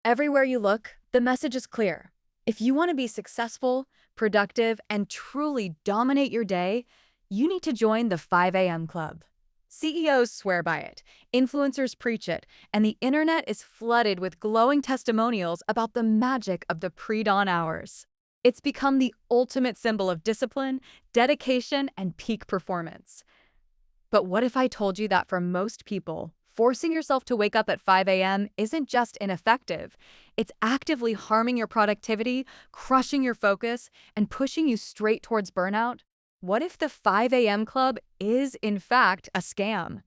Everywhere you look, the message is clear. If you want to be successful, productive, and truly dominate your day, you need to join the 5 a.m. club. CEOs swear by it, influencers preach it, and the internet is flooded with glowing testimonials about the magic of the pre-dawn hours. It's become the ultimate symbol of discipline, dedication, and peak performance. But what if I told you that for most people, forcing yourself to wake up at 5 a.m. isn't just ineffective, it's actively harming your productivity, crushing your focus, and pushing you straight towards burnout? What if the 5 a.m. club is, in fact, a scam?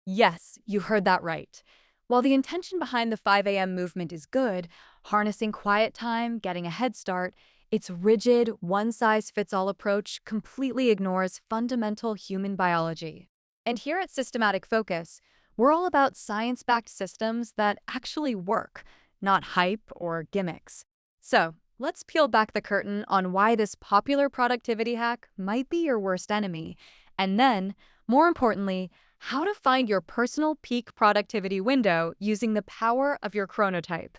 Yes, you heard that right. While the intention behind the 5 a.m. movement is good, harnessing quiet time, getting a head start, its rigid, one-size-fits-all approach completely ignores fundamental human biology. And here at Systematic Focus, we're all about science-backed systems that actually work, not hype or gimmicks. So, let's peel back the curtain on why this popular productivity hack might be your worst enemy, and then, more importantly, how to find your personal peak productivity window using the power of your chronotype.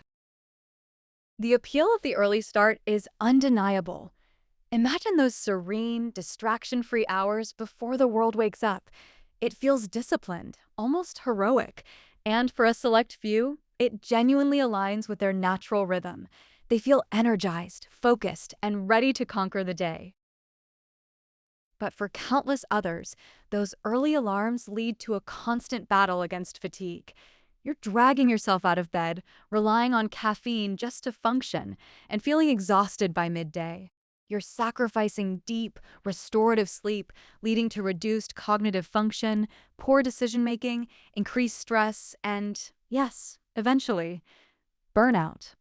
The appeal of the early start is undeniable. Imagine those serene, distraction-free hours before the world wakes up. It feels disciplined, almost heroic, and for a select few, it genuinely aligns with their natural rhythm. They feel energized, focused, and ready to conquer the day. But for countless others, those early alarms lead to a constant battle against fatigue. You're dragging yourself out of bed, relying on caffeine just to function, and feeling exhausted by midday. You're sacrificing deep, restorative sleep, leading to reduced cognitive function, poor decision-making, increased stress, and, yes, eventually, burnout.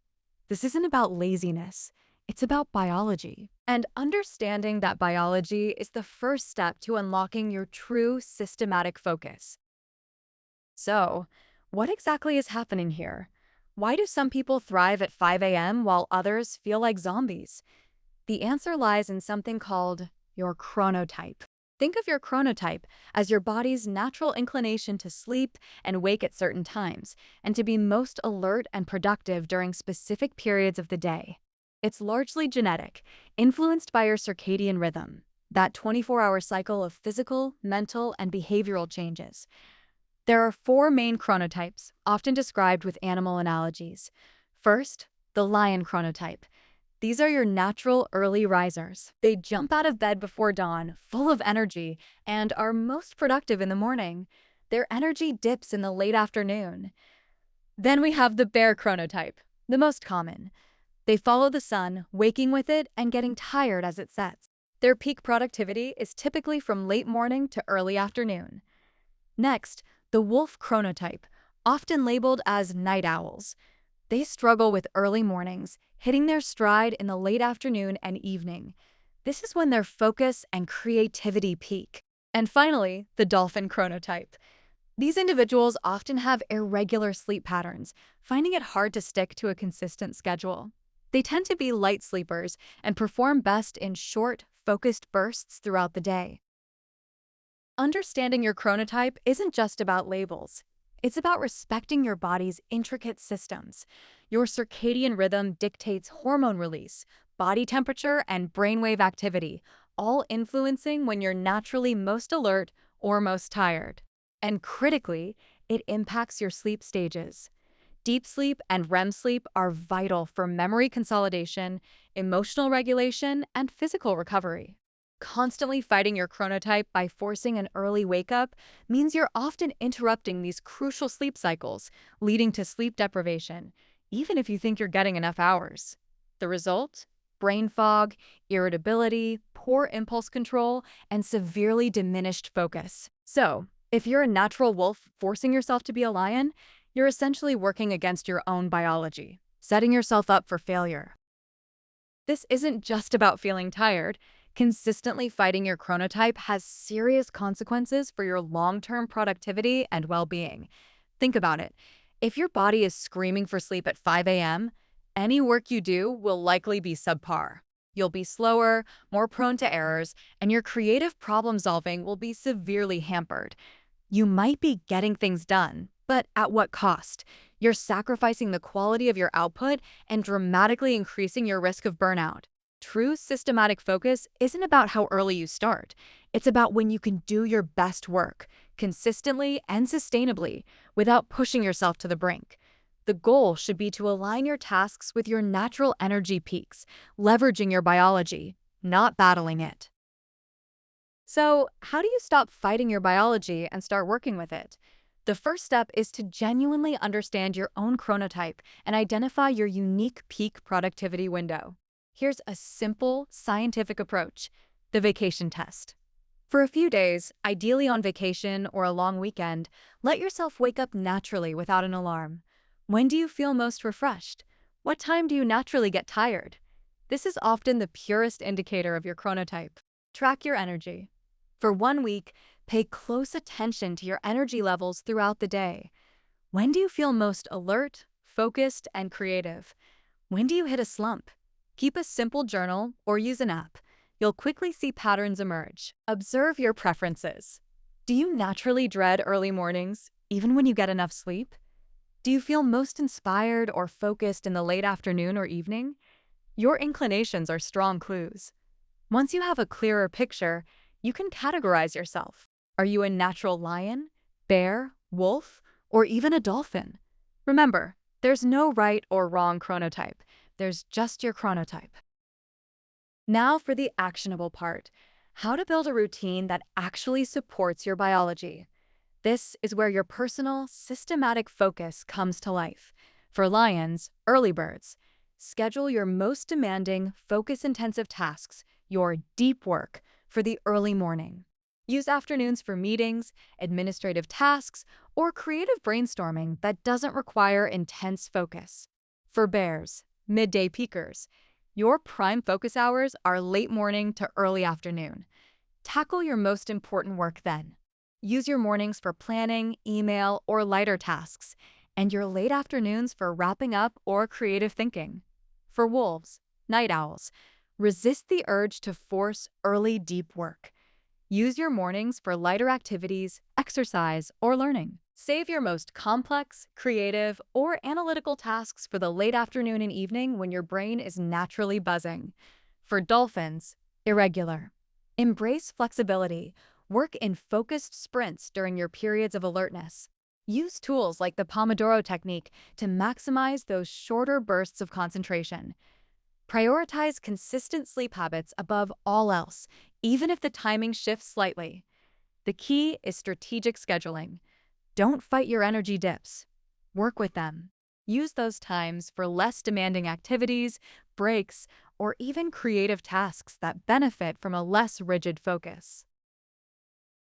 This isn't about laziness. It's about biology. And understanding that biology is the first step to unlocking your true systematic focus. So, what exactly is happening here? Why do some people thrive at 5 a.m. while others feel like zombies? The answer lies in something called your chronotype. Think of your chronotype as your body's natural inclination to sleep and wake at certain times, and to be most alert and productive during specific periods of the day. It's largely genetic, influenced by your circadian rhythm, that 24-hour cycle of physical, mental, and behavioral changes. There are four main chronotypes, often described with animal analogies. First, the lion chronotype. These are your natural early risers. They jump out of bed before dawn, full of energy, and are most productive in the morning. Their energy dips in the late afternoon. Then we have the bear chronotype, the most common. They follow the sun, waking with it and getting tired as it sets. Their peak productivity is typically from late morning to early afternoon. Next, the wolf chronotype, often labeled as night owls. They struggle with early mornings, hitting their stride in the late afternoon and evening. This is when their focus and creativity peak. And finally, the dolphin chronotype. These individuals often have irregular sleep patterns, finding it hard to stick to a consistent schedule. They tend to be light sleepers and perform best in short, focused bursts throughout the day. Understanding your chronotype isn't just about labels. It's about respecting your body's intricate systems. Your circadian rhythm dictates hormone release, body temperature, and brainwave activity, all influencing when you're naturally most alert or most tired. And critically, it impacts your sleep stages. Deep sleep and REM sleep are vital for memory consolidation, emotional regulation, and physical recovery. Constantly fighting your chronotype by forcing an early wake-up means you're often interrupting these crucial sleep cycles, leading to sleep deprivation, even if you think you're getting enough hours. The result? Brain fog, irritability, poor impulse control, and severely diminished focus. So, if you're a natural wolf forcing yourself to be a lion, you're essentially working against your own biology, setting yourself up for failure. This isn't just about feeling tired. Consistently fighting your chronotype has serious consequences for your long-term productivity and well-being. Think about it. If your body is screaming for sleep at 5 a.m., any work you do will likely be subpar. You'll be slower, more prone to errors, and your creative problem-solving will be severely hampered. You might be getting things done, But at what cost? You're sacrificing the quality of your output and dramatically increasing your risk of burnout. True systematic focus isn't about how early you start. It's about when you can do your best work, consistently and sustainably, without pushing yourself to the brink. The goal should be to align your tasks with your natural energy peaks, leveraging your biology, not battling it. So, how do you stop fighting your biology and start working with it? The first step is to genuinely understand your own chronotype and identify your unique peak productivity window. Here's a simple, scientific approach: the vacation test. For a few days, ideally on vacation or a long weekend, let yourself wake up naturally without an alarm. When do you feel most refreshed? What time do you naturally get tired? This is often the purest indicator of your chronotype. Track your energy. For 1 week, pay close attention to your energy levels throughout the day. When do you feel most alert, focused, and creative? When do you hit a slump? Keep a simple journal or use an app. You'll quickly see patterns emerge. Observe your preferences. Do you naturally dread early mornings, even when you get enough sleep? Do you feel most inspired or focused in the late afternoon or evening? Your inclinations are strong clues. Once you have a clearer picture, you can categorize yourself. Are you a natural lion, bear, wolf, or even a dolphin? Remember, there's no right or wrong chronotype. There's just your chronotype. Now for the actionable part: how to build a routine that actually supports your biology. This is where your personal, systematic focus comes to life. For lions, early birds, schedule your most demanding, focus-intensive tasks, your deep work, for the early morning. Use afternoons for meetings, administrative tasks, or creative brainstorming that doesn't require intense focus. For bears, midday peakers, your prime focus hours are late morning to early afternoon. Tackle your most important work then. Use your mornings for planning, email, or lighter tasks, and your late afternoons for wrapping up or creative thinking. For wolves, night owls, resist the urge to force early deep work. Use your mornings for lighter activities, exercise, or learning. Save your most complex, creative, or analytical tasks for the late afternoon and evening when your brain is naturally buzzing. For dolphins, irregular. Embrace flexibility. Work in focused sprints during your periods of alertness. Use tools like the Pomodoro technique to maximize those shorter bursts of concentration. Prioritize consistent sleep habits above all else, even if the timing shifts slightly. The key is strategic scheduling. Don't fight your energy dips. Work with them. Use those times for less demanding activities, breaks, or even creative tasks that benefit from a less rigid focus.